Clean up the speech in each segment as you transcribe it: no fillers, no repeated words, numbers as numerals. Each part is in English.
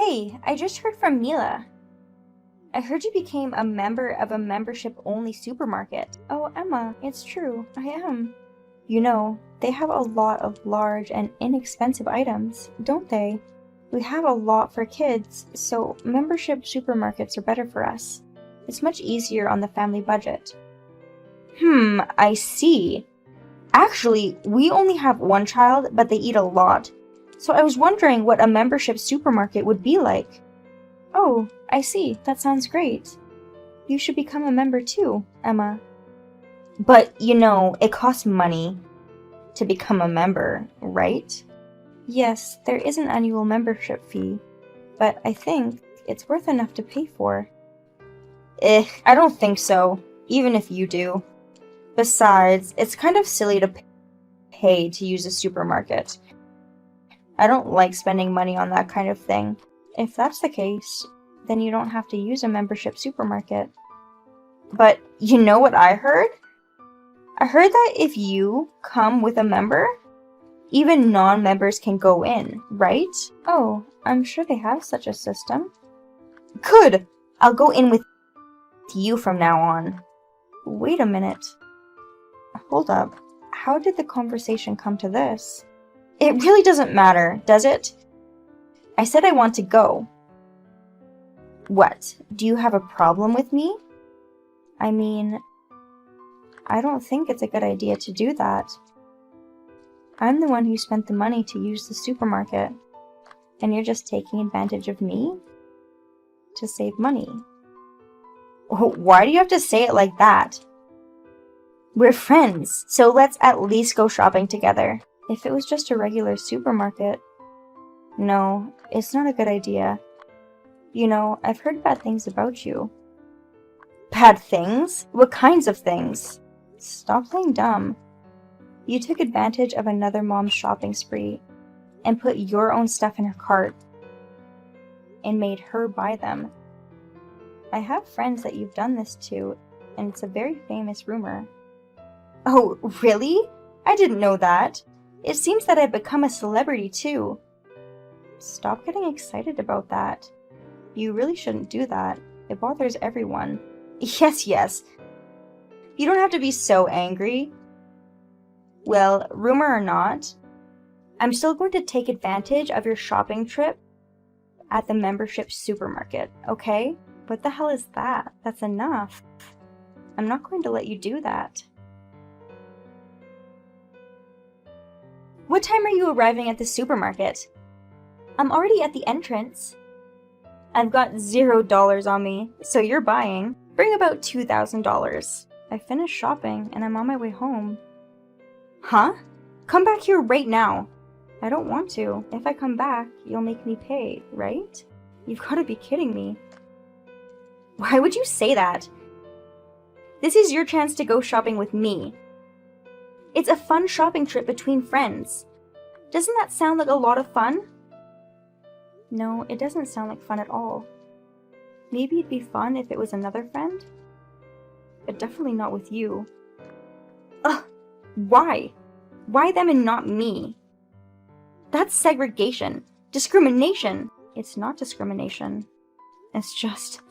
Hey, I just heard from Mila. I heard you became a member of a membership-only supermarket. Oh, Emma, it's true. I am. You know, they have a lot of large and inexpensive items, don't they? We have a lot for kids, so membership supermarkets are better for us. It's much easier on the family budget. I see. Actually, we only have one child, but they eat a lot. So I was wondering what a membership supermarket would be like. Oh, I see. That sounds great. You should become a member too, Emma. But, it costs money to become a member, right? Yes, there is an annual membership fee, but I think it's worth enough to pay for. I don't think so, even if you do. Besides, it's kind of silly to pay to use a supermarket. I don't like spending money on that kind of thing. If that's the case, then you don't have to use a membership supermarket. But you know what I heard? I heard that if you come with a member, even non-members can go in, right? Oh, I'm sure they have such a system. Good! I'll go in with you from now on. Wait a minute. Hold up. How did the conversation come to this? It really doesn't matter, does it? I said I want to go. What? Do you have a problem with me? I mean, I don't think it's a good idea to do that. I'm the one who spent the money to use the supermarket, and you're just taking advantage of me to save money. Why do you have to say it like that? We're friends, so let's at least go shopping together. If it was just a regular supermarket... No, it's not a good idea. I've heard bad things about you. Bad things? What kinds of things? Stop playing dumb. You took advantage of another mom's shopping spree and put your own stuff in her cart and made her buy them. I have friends that you've done this to, and it's a very famous rumor. Oh, really? I didn't know that. It seems that I've become a celebrity too. Stop getting excited about that. You really shouldn't do that. It bothers everyone. Yes. You don't have to be so angry. Well, rumor or not, I'm still going to take advantage of your shopping trip at the membership supermarket, okay? What the hell is that? That's enough. I'm not going to let you do that. What time are you arriving at the supermarket? I'm already at the entrance. I've got $0 on me, so you're buying. Bring about $2,000. I finished shopping and I'm on my way home. Huh? Come back here right now. I don't want to. If I come back, you'll make me pay, right? You've got to be kidding me. Why would you say that? This is your chance to go shopping with me. It's a fun shopping trip between friends. Doesn't that sound like a lot of fun? No, it doesn't sound like fun at all. Maybe it'd be fun if it was another friend? But definitely not with you. Ugh! Why? Why them and not me? That's segregation. Discrimination. It's not discrimination. It's just...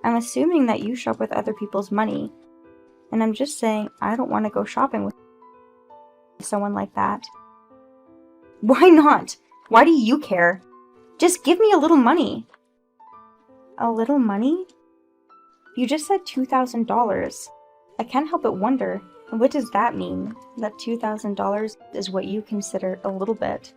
I'm assuming that you shop with other people's money. And I'm just saying I don't want to go shopping with someone like that. Why not? Why do you care? Just give me a little money. A little money? You just said $2,000. I can't help but wonder, what does that mean? That $2,000 is what you consider a little bit?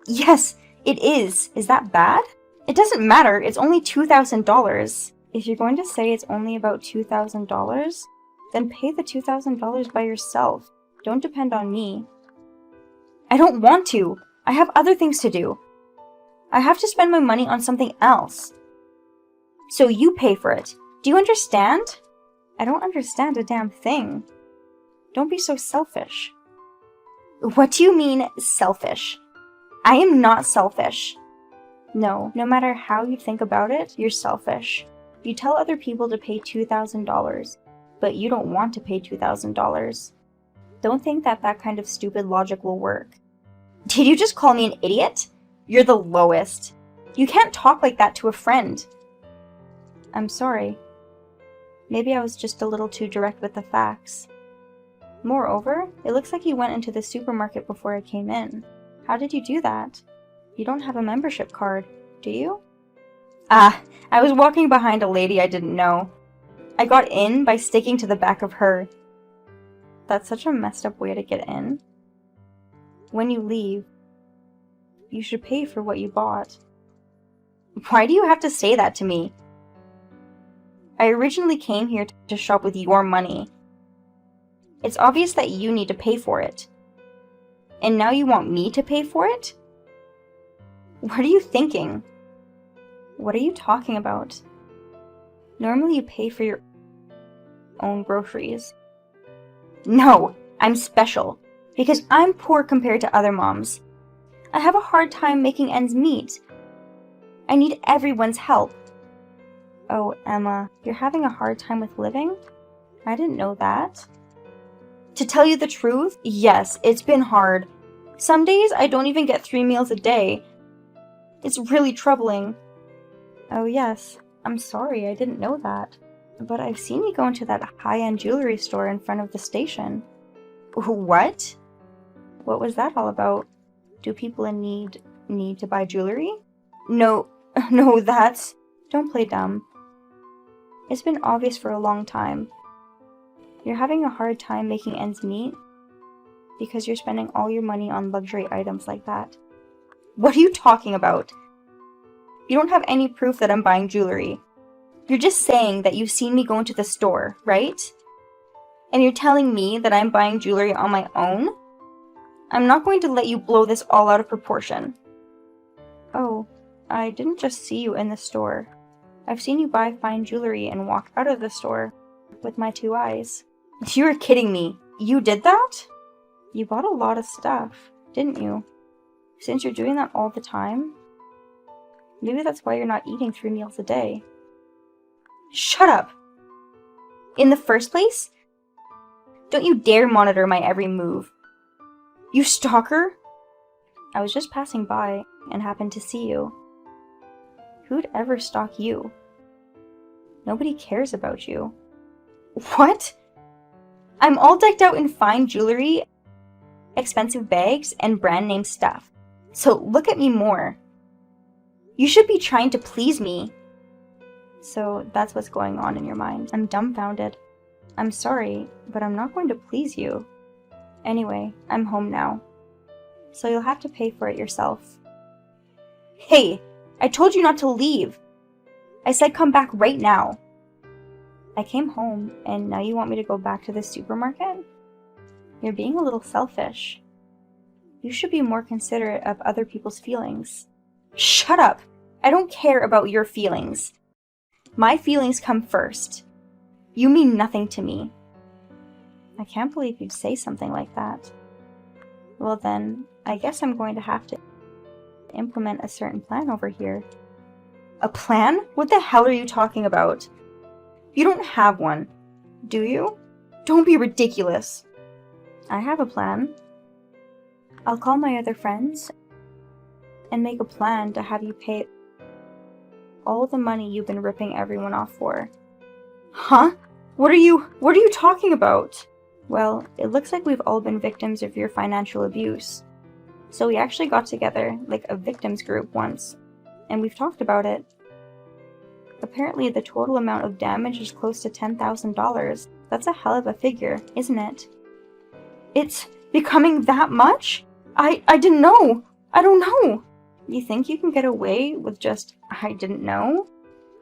Yes, it is. Is that bad? It doesn't matter. It's only $2,000. If you're going to say it's only about $2,000, then pay the $2,000 by yourself. Don't depend on me. I don't want to. I have other things to do. I have to spend my money on something else. So you pay for it. Do you understand? I don't understand a damn thing. Don't be so selfish. What do you mean, selfish? I am not selfish. No matter how you think about it, you're selfish. You tell other people to pay $2,000, but you don't want to pay $2,000. Don't think that that kind of stupid logic will work. Did you just call me an idiot? You're the lowest. You can't talk like that to a friend. I'm sorry. Maybe I was just a little too direct with the facts. Moreover, it looks like you went into the supermarket before I came in. How did you do that? You don't have a membership card, do you? Ah, I was walking behind a lady I didn't know. I got in by sticking to the back of her. That's such a messed up way to get in. When you leave, you should pay for what you bought. Why do you have to say that to me? I originally came here to shop with your money. It's obvious that you need to pay for it. And now you want me to pay for it? What are you thinking? What are you talking about? Normally you pay for your own groceries. No, I'm special. Because I'm poor compared to other moms. I have a hard time making ends meet. I need everyone's help. Oh, Emma, you're having a hard time with living? I didn't know that. To tell you the truth, yes, it's been hard. Some days I don't even get 3 meals a day. It's really troubling. Oh yes, I'm sorry, I didn't know that. But I've seen you go into that high-end jewelry store in front of the station. What? What was that all about? Do people in need to buy jewelry? No, that's... Don't play dumb. It's been obvious for a long time. You're having a hard time making ends meet because you're spending all your money on luxury items like that. What are you talking about? You don't have any proof that I'm buying jewelry. You're just saying that you've seen me go into the store, right? And you're telling me that I'm buying jewelry on my own? I'm not going to let you blow this all out of proportion. Oh, I didn't just see you in the store. I've seen you buy fine jewelry and walk out of the store with my 2 eyes. You're kidding me. You did that? You bought a lot of stuff, didn't you? Since you're doing that all the time, maybe that's why you're not eating 3 meals a day. Shut up! In the first place, don't you dare monitor my every move. You stalker! I was just passing by and happened to see you. Who'd ever stalk you? Nobody cares about you. What? I'm all decked out in fine jewelry, expensive bags, and brand name stuff. So look at me more. You should be trying to please me. So that's what's going on in your mind. I'm dumbfounded. I'm sorry, but I'm not going to please you. Anyway, I'm home now. So you'll have to pay for it yourself. Hey, I told you not to leave. I said come back right now. I came home, and now you want me to go back to the supermarket? You're being a little selfish. You should be more considerate of other people's feelings. Shut up! I don't care about your feelings. My feelings come first. You mean nothing to me. I can't believe you'd say something like that. Well then, I guess I'm going to have to implement a certain plan over here. A plan? What the hell are you talking about? You don't have one, do you? Don't be ridiculous. I have a plan. I'll call my other friends and make a plan to have you pay all the money you've been ripping everyone off for. Huh? What are you talking about? Well, it looks like we've all been victims of your financial abuse. So we actually got together, like a victims group once, and we've talked about it. Apparently the total amount of damage is close to $10,000. That's a hell of a figure, isn't it? It's becoming that much? I didn't know. I don't know. You think you can get away with just, I didn't know?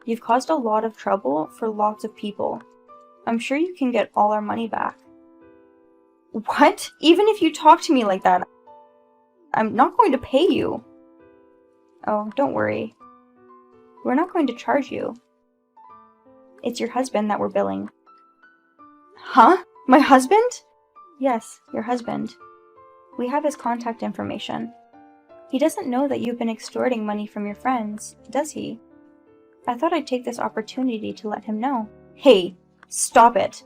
You've caused a lot of trouble for lots of people. I'm sure you can get all our money back. What? Even if you talk to me like that, I'm not going to pay you. Oh, don't worry. We're not going to charge you. It's your husband that we're billing. Huh? My husband? Yes, your husband. We have his contact information. He doesn't know that you've been extorting money from your friends, does he? I thought I'd take this opportunity to let him know. Hey, stop it.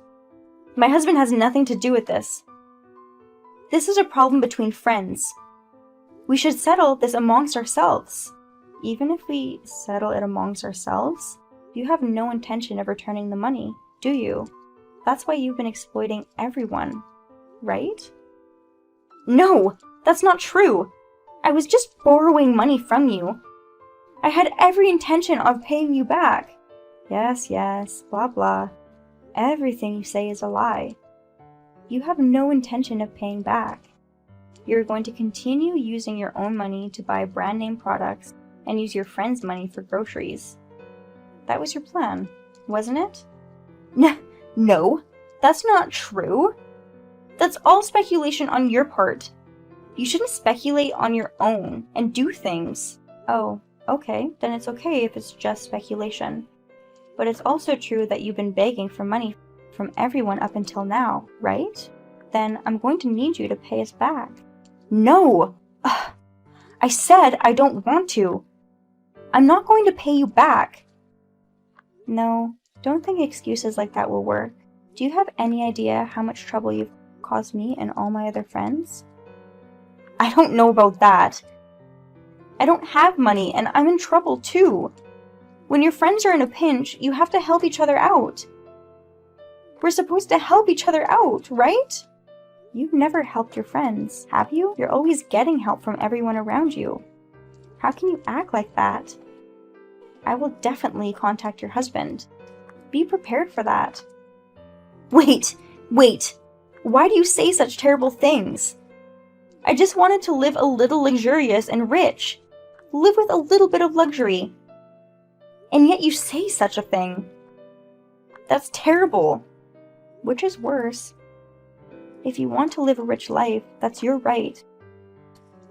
My husband has nothing to do with this. This is a problem between friends. We should settle this amongst ourselves. even if we settle it amongst ourselves, you have no intention of returning the money, do you? That's why you've been exploiting everyone, right? No, that's not true. I was just borrowing money from you. I had every intention of paying you back. Yes, blah blah. Everything you say is a lie. You have no intention of paying back. You're going to continue using your own money to buy brand name products and use your friends' money for groceries. That was your plan, wasn't it? No, that's not true. That's all speculation on your part. You shouldn't speculate on your own and do things. Oh, okay, then it's okay if it's just speculation. But it's also true that you've been begging for money from everyone up until now, right? Then I'm going to need you to pay us back. No! Ugh. I said I don't want to. I'm not going to pay you back. No, don't think excuses like that will work. Do you have any idea how much trouble you've caused me and all my other friends? I don't know about that. I don't have money and I'm in trouble too. When your friends are in a pinch, you have to help each other out. We're supposed to help each other out, right? You've never helped your friends, have you? You're always getting help from everyone around you. How can you act like that? I will definitely contact your husband. Be prepared for that. Wait! Why do you say such terrible things? I just wanted to live a little luxurious and rich. Live with a little bit of luxury. And yet you say such a thing. That's terrible. Which is worse? If you want to live a rich life, that's your right.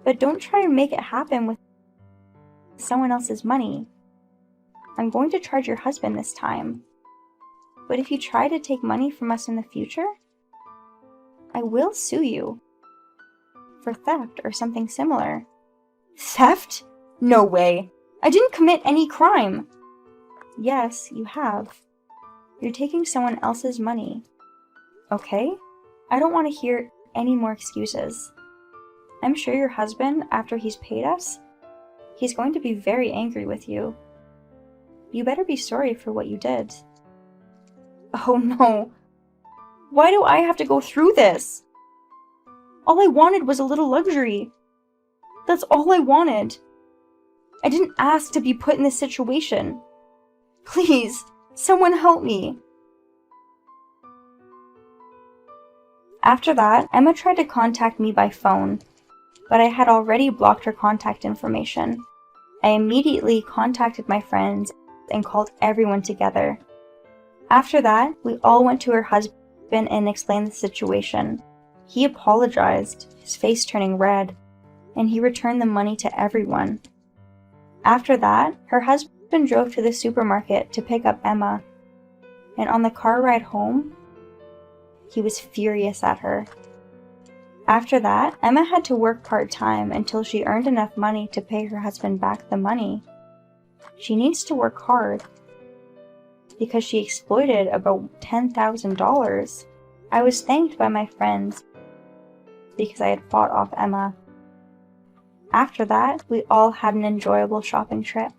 But don't try and make it happen with someone else's money. I'm going to charge your husband this time. But if you try to take money from us in the future, I will sue you for theft or something similar. Theft? No way. I didn't commit any crime. Yes, you have. You're taking someone else's money. Okay? I don't want to hear any more excuses. I'm sure your husband, after he's paid us, he's going to be very angry with you. You better be sorry for what you did. Oh no. Why do I have to go through this? All I wanted was a little luxury. That's all I wanted. I didn't ask to be put in this situation. Please, someone help me. After that, Emma tried to contact me by phone, but I had already blocked her contact information. I immediately contacted my friends and called everyone together. After that, we all went to her husband and explained the situation. He apologized, his face turning red, and he returned the money to everyone. After that, her husband drove to the supermarket to pick up Emma, and on the car ride home, he was furious at her. After that, Emma had to work part-time until she earned enough money to pay her husband back the money. She needs to work hard because she exploited about $10,000. I was thanked by my friends because I had fought off Emma. After that, we all had an enjoyable shopping trip.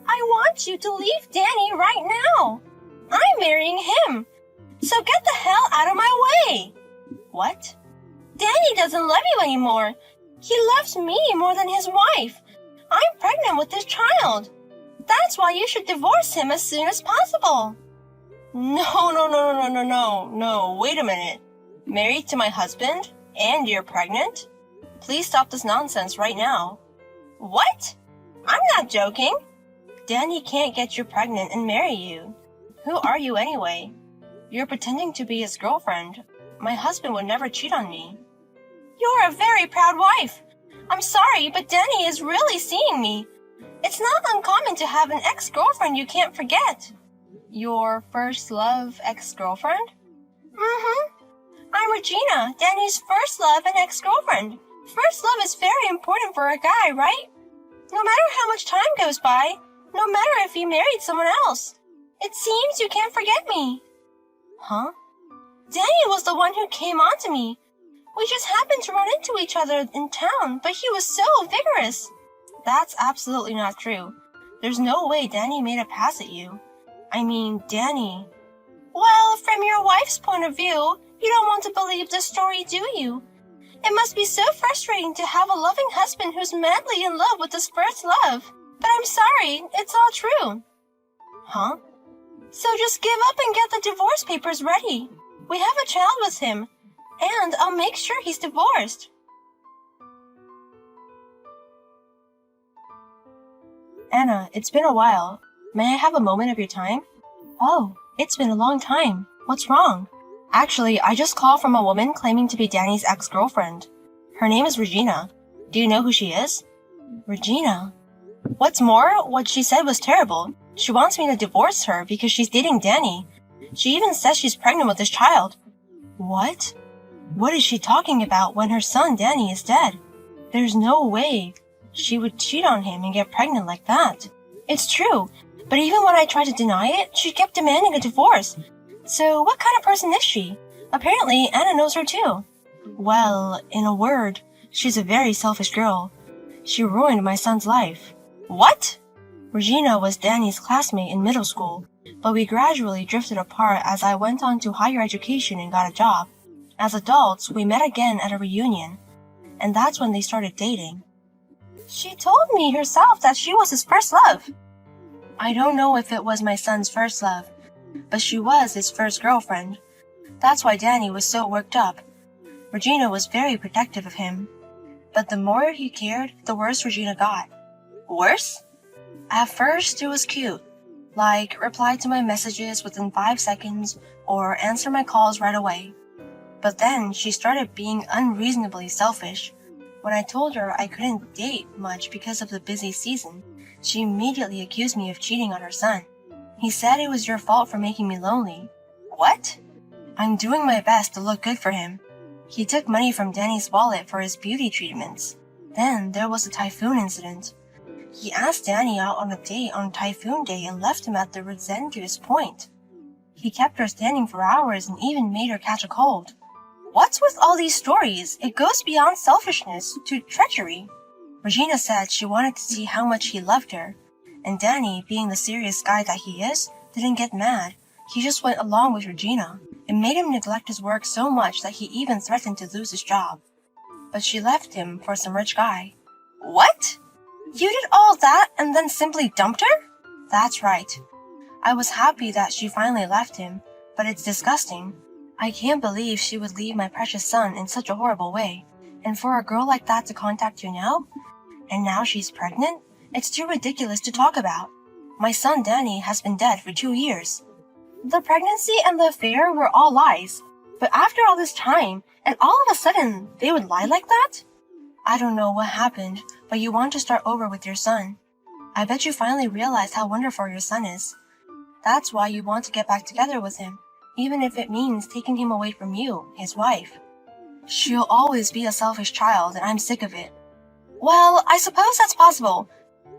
I want you to leave Danny right now. I'm marrying him. So get the hell out of my way. What? Danny doesn't love you anymore. He loves me more than his wife. I'm pregnant with this child. That's why you should divorce him as soon as possible. No. Wait a minute. Married to my husband? And you're pregnant? Please stop this nonsense right now. What? I'm not joking. Danny can't get you pregnant and marry you. Who are you anyway? You're pretending to be his girlfriend. My husband would never cheat on me. You're a very proud wife. I'm sorry, but Danny is really seeing me. It's not uncommon to have an ex-girlfriend you can't forget. Your first love ex-girlfriend? I'm Regina, Danny's first love and ex-girlfriend. First love is very important for a guy, right? No matter how much time goes by, no matter if he married someone else, It seems you can't forget me. Huh? Danny was the one who came on to me. We just happened to run into each other in town, but he was so vigorous. That's absolutely not true. There's no way Danny made a pass at you. I mean, Danny. Well, from your wife's point of view, you don't want to believe this story, do you? It must be so frustrating to have a loving husband who's madly in love with his first love. But I'm sorry, it's all true. Huh? So just give up and get the divorce papers ready. We have a child with him, and I'll make sure he's divorced. Anna, it's been a while. May I have a moment of your time? Oh, it's been a long time. What's wrong? Actually, I just called from a woman claiming to be Danny's ex-girlfriend. Her name is Regina. Do you know who she is? Regina? What's more, what she said was terrible. She wants me to divorce her because she's dating Danny. She even says she's pregnant with his child. What? What is she talking about when her son Danny is dead? There's no way she would cheat on him and get pregnant like that. It's true, but even when I tried to deny it, she kept demanding a divorce. So what kind of person is she? Apparently, Anna knows her too. Well, in a word, she's a very selfish girl. She ruined my son's life. What? Regina was Danny's classmate in middle school, but we gradually drifted apart as I went on to higher education and got a job. As adults, we met again at a reunion, and that's when they started dating. She told me herself that she was his first love. I don't know if it was my son's first love, but she was his first girlfriend. That's why Danny was so worked up. Regina was very protective of him. But the more he cared, the worse Regina got. Worse? At first, it was cute. Like, reply to my messages within 5 seconds or answer my calls right away. But then she started being unreasonably selfish. When I told her I couldn't date much because of the busy season, she immediately accused me of cheating on her son. He said it was your fault for making me lonely. What? I'm doing my best to look good for him. He took money from Danny's wallet for his beauty treatments. Then there was the typhoon incident. He asked Danny out on a date on Typhoon Day and left him at the Resendius Point. He kept her standing for hours and even made her catch a cold. What's with all these stories? It goes beyond selfishness to treachery. Regina said she wanted to see how much he loved her, and Danny, being the serious guy that he is, didn't get mad. He just went along with Regina. It made him neglect his work so much that he even threatened to lose his job. But she left him for some rich guy. What? You did all that and then simply dumped her? That's right. I was happy that she finally left him, but it's disgusting. I can't believe she would leave my precious son in such a horrible way. And for a girl like that to contact you now? And now she's pregnant? It's too ridiculous to talk about. My son Danny has been dead for 2 years. The pregnancy and the affair were all lies. But after all this time, and all of a sudden, they would lie like that? I don't know what happened, but you want to start over with your son. I bet you finally realize how wonderful your son is. That's why you want to get back together with him, even if it means taking him away from you, his wife. She'll always be a selfish child, and I'm sick of it. Well, I suppose that's possible.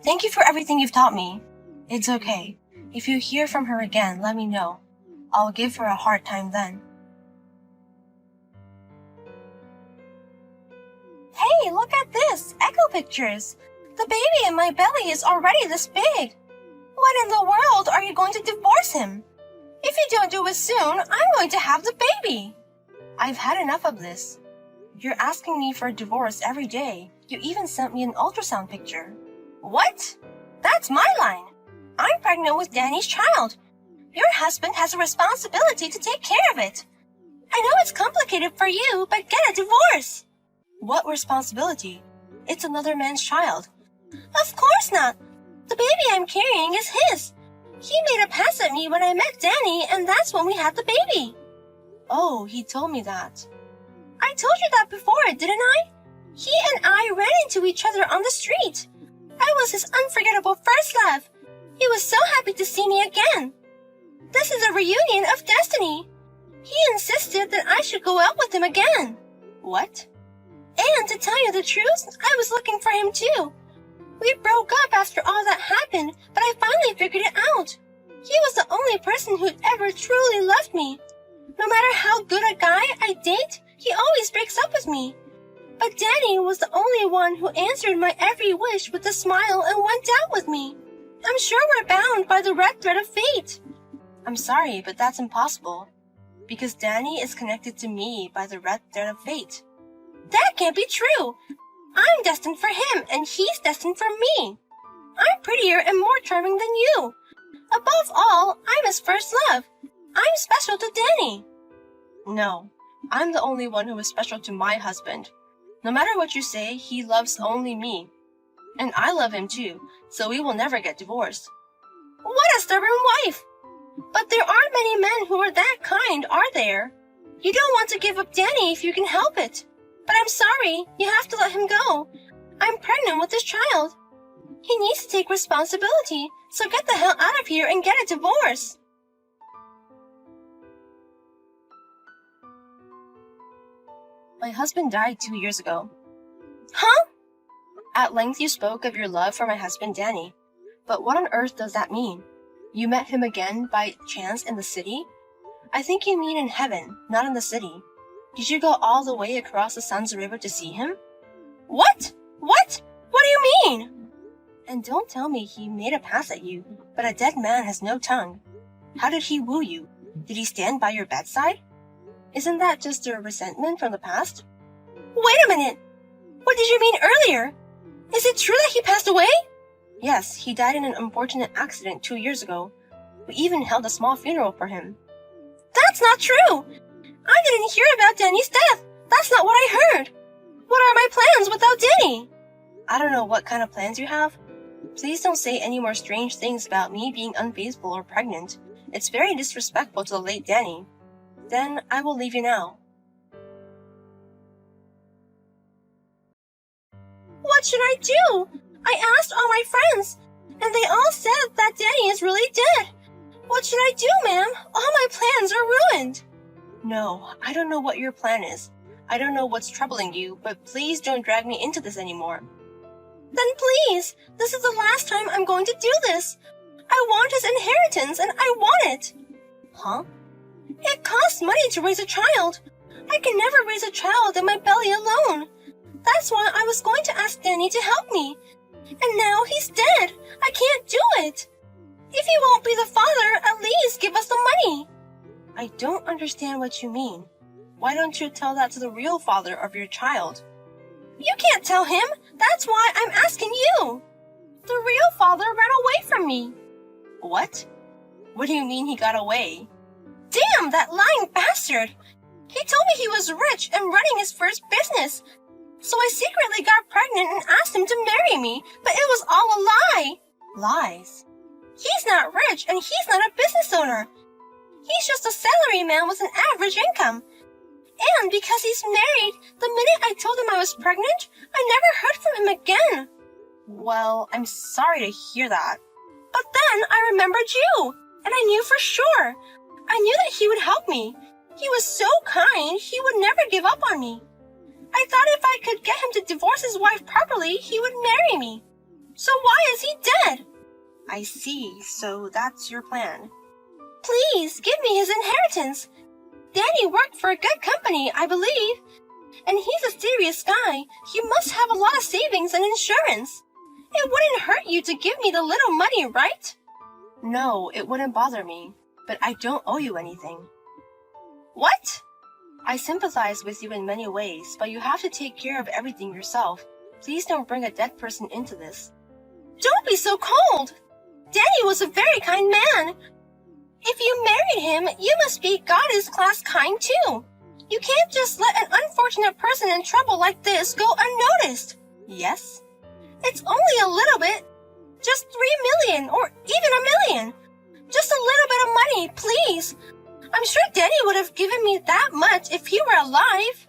Thank you for everything you've taught me. It's okay. If you hear from her again, let me know. I'll give her a hard time then. Hey, look at this! Echo pictures! The baby in my belly is already this big! When in the world are you going to divorce him? If you don't do it soon, I'm going to have the baby! I've had enough of this. You're asking me for a divorce every day. You even sent me an ultrasound picture. What? That's my line. I'm pregnant with Danny's child. Your husband has a responsibility to take care of it. I know it's complicated for you, but get a divorce. What responsibility? It's another man's child. Of course not. The baby I'm carrying is his. He made a pass at me when I met Danny, and that's when we had the baby. Oh, he told me that. I told you that before, didn't I? He and I ran into each other on the street. I was his unforgettable first love. He was so happy to see me again. This is a reunion of destiny. He insisted that I should go out with him again. What? And to tell you the truth, I was looking for him too. We broke up after all that happened, but I finally figured it out. He was the only person who'd ever truly loved me. No matter how good a guy I date, he always breaks up with me. But Danny was the only one who answered my every wish with a smile and went out with me. I'm sure we're bound by the red thread of fate. I'm sorry, but that's impossible. Because Danny is connected to me by the red thread of fate. That can't be true. I'm destined for him, and he's destined for me. I'm prettier and more charming than you. Above all, I'm his first love. I'm special to Danny. No, I'm the only one who is special to my husband. No matter what you say, he loves only me. And I love him too, so we will never get divorced. What a stubborn wife! But there aren't many men who are that kind, are there? You don't want to give up Danny if you can help it. But I'm sorry, you have to let him go. I'm pregnant with this child. He needs to take responsibility, so get the hell out of here and get a divorce. My husband died 2 years ago. Huh? At length you spoke of your love for my husband Danny. But what on earth does that mean? You met him again by chance in the city? I think you mean in heaven, not in the city. Did you go all the way across the Sun's River to see him? What? What? What do you mean? And don't tell me he made a pass at you, but a dead man has no tongue. How did he woo you? Did he stand by your bedside? Isn't that just a resentment from the past? Wait a minute! What did you mean earlier? Is it true that he passed away? Yes, he died in an unfortunate accident 2 years ago. We even held a small funeral for him. That's not true! I didn't hear about Danny's death. That's not what I heard. What are my plans without Danny? I don't know what kind of plans you have. Please don't say any more strange things about me being unfaithful or pregnant. It's very disrespectful to the late Danny. Then I will leave you now. What should I do? I asked all my friends, and they all said that Danny is really dead. What should I do, ma'am? All my plans are ruined. No, I don't know what your plan is. I don't know what's troubling you, but please don't drag me into this anymore. Then please, this is the last time I'm going to do this. I want his inheritance, and I want it. Huh? It costs money to raise a child. I can never raise a child in my belly alone. That's why I was going to ask Danny to help me. And now he's dead. I can't do it. If he won't be the father, at least give us the money. I don't understand what you mean. Why don't you tell that to the real father of your child? You can't tell him. That's why I'm asking you. The real father ran away from me. What? What do you mean he got away? Damn, that lying bastard! He told me he was rich and running his first business. So I secretly got pregnant and asked him to marry me, but it was all a lie. Lies? He's not rich and he's not a business owner. He's just a salary man with an average income. And because he's married, the minute I told him I was pregnant, I never heard from him again. Well, I'm sorry to hear that. But then I remembered you, and I knew for sure. I knew that he would help me. He was so kind, he would never give up on me. I thought if I could get him to divorce his wife properly, he would marry me. So why is he dead? I see, so that's your plan. Please, give me his inheritance. Danny worked for a good company, I believe. And he's a serious guy. He must have a lot of savings and insurance. It wouldn't hurt you to give me the little money, right? No, it wouldn't bother me. But I don't owe you anything. What? I sympathize with you in many ways, but you have to take care of everything yourself. Please don't bring a dead person into this. Don't be so cold! Danny was a very kind man. If you married him, you must be goddess-class kind too. You can't just let an unfortunate person in trouble like this go unnoticed. Yes? It's only a little bit. Just 3 million, or even a million. Just a little bit of money, please. I'm sure Danny would have given me that much if he were alive.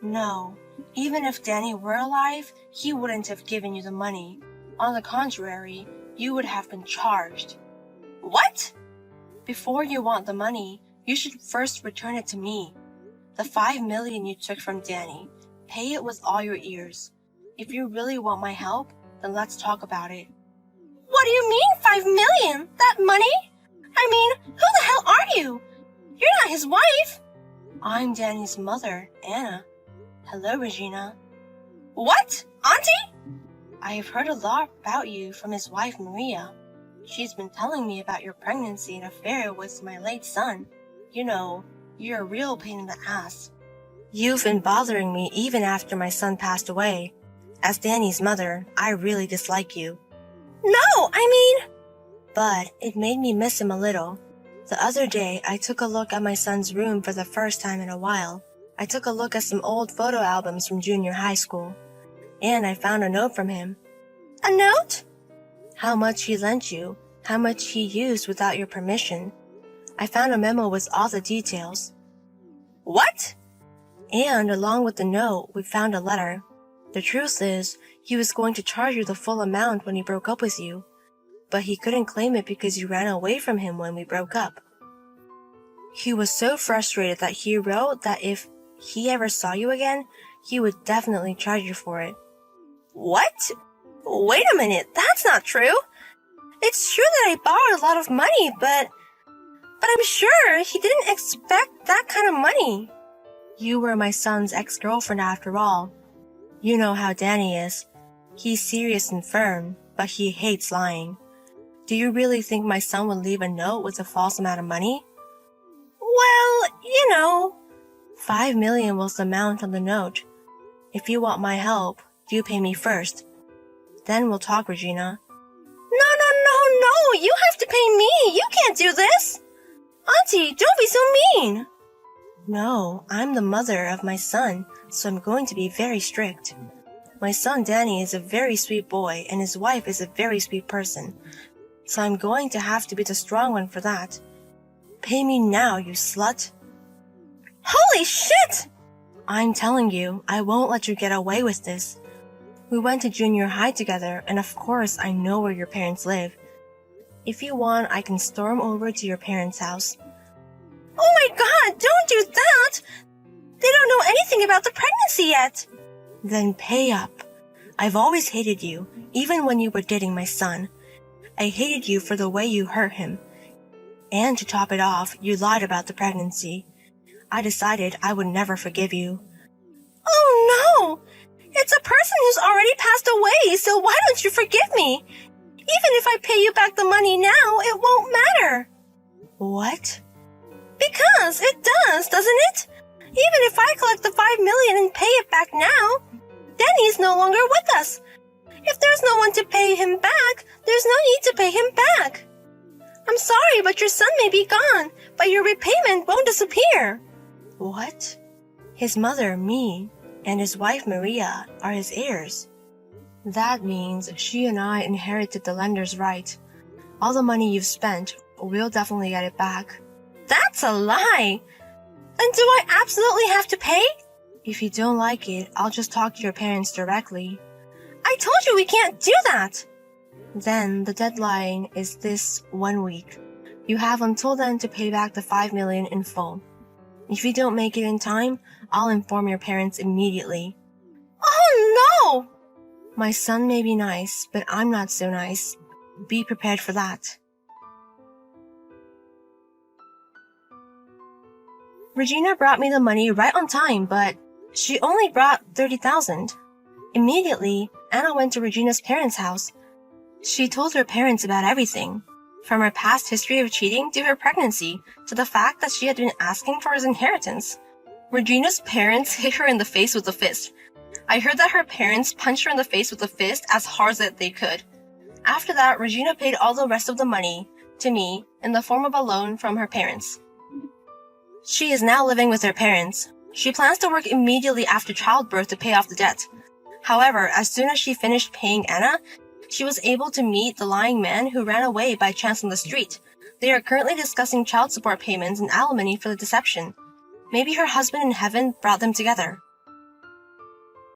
No, even if Danny were alive, he wouldn't have given you the money. On the contrary, you would have been charged. What? Before you want the money, you should first return it to me. The 5 million you took from Danny, pay it with all your ears. If you really want my help, then let's talk about it. What do you mean 5 million? That money? I mean, who the hell are you? You're not his wife. I'm Danny's mother, Anna. Hello, Regina. What? Auntie? I have heard a lot about you from his wife, Maria. She's been telling me about your pregnancy and affair with my late son. You know, you're a real pain in the ass. You've been bothering me even after my son passed away. As Danny's mother, I really dislike you. No, I mean... But it made me miss him a little. The other day, I took a look at my son's room for the first time in a while. I took a look at some old photo albums from junior high school. And I found a note from him. A note? How much he lent you, how much he used without your permission. I found a memo with all the details. What? And along with the note, we found a letter. The truth is, he was going to charge you the full amount when he broke up with you. But he couldn't claim it because you ran away from him when we broke up. He was so frustrated that he wrote that if he ever saw you again, he would definitely charge you for it. What? Wait a minute, that's not true. It's true that I borrowed a lot of money, but I'm sure he didn't expect that kind of money. You were my son's ex-girlfriend after all. You know how Danny is. He's serious and firm, but he hates lying. Do you really think my son would leave a note with a false amount of money? Well, you know. 5 million was the amount on the note. If you want my help, you pay me first. Then we'll talk, Regina. No, you have to pay me. You can't do this. Auntie, don't be so mean. No, I'm the mother of my son, so I'm going to be very strict. My son Danny is a very sweet boy, and his wife is a very sweet person. So I'm going to have to be the strong one for that. Pay me now, you slut. Holy shit! I'm telling you, I won't let you get away with this. We went to junior high together, and of course I know where your parents live. If you want, I can storm over to your parents' house. Oh my god, don't do that! They don't know anything about the pregnancy yet. Then pay up. I've always hated you, even when you were dating my son. I hated you for the way you hurt him. And to top it off, you lied about the pregnancy. I decided I would never forgive you. Oh no! It's a person who's already passed away, so why don't you forgive me? Even if I pay you back the money now, it won't matter. What? Because it does, doesn't it? Even if I collect the 5 million and pay it back now, Danny's no longer with us. If there's no one to pay him back, there's no need to pay him back. I'm sorry, but your son may be gone, but your repayment won't disappear. What? His mother, me, and his wife, Maria, are his heirs. That means she and I inherited the lender's right. All the money you've spent, we'll definitely get it back. That's a lie! And do I absolutely have to pay? If you don't like it, I'll just talk to your parents directly. I told you we can't do that! Then the deadline is this 1 week. You have until then to pay back the 5 million in full. If you don't make it in time, I'll inform your parents immediately. Oh no! My son may be nice, but I'm not so nice. Be prepared for that. Regina brought me the money right on time, but she only brought 30,000. Immediately, Anna went to Regina's parents' house. She told her parents about everything, from her past history of cheating to her pregnancy, to the fact that she had been asking for his inheritance. Regina's parents hit her in the face with a fist. I heard that her parents punched her in the face with a fist as hard as they could. After that, Regina paid all the rest of the money to me in the form of a loan from her parents. She is now living with her parents. She plans to work immediately after childbirth to pay off the debt. However, as soon as she finished paying Anna, she was able to meet the lying man who ran away by chance on the street. They are currently discussing child support payments and alimony for the deception. Maybe her husband in heaven brought them together.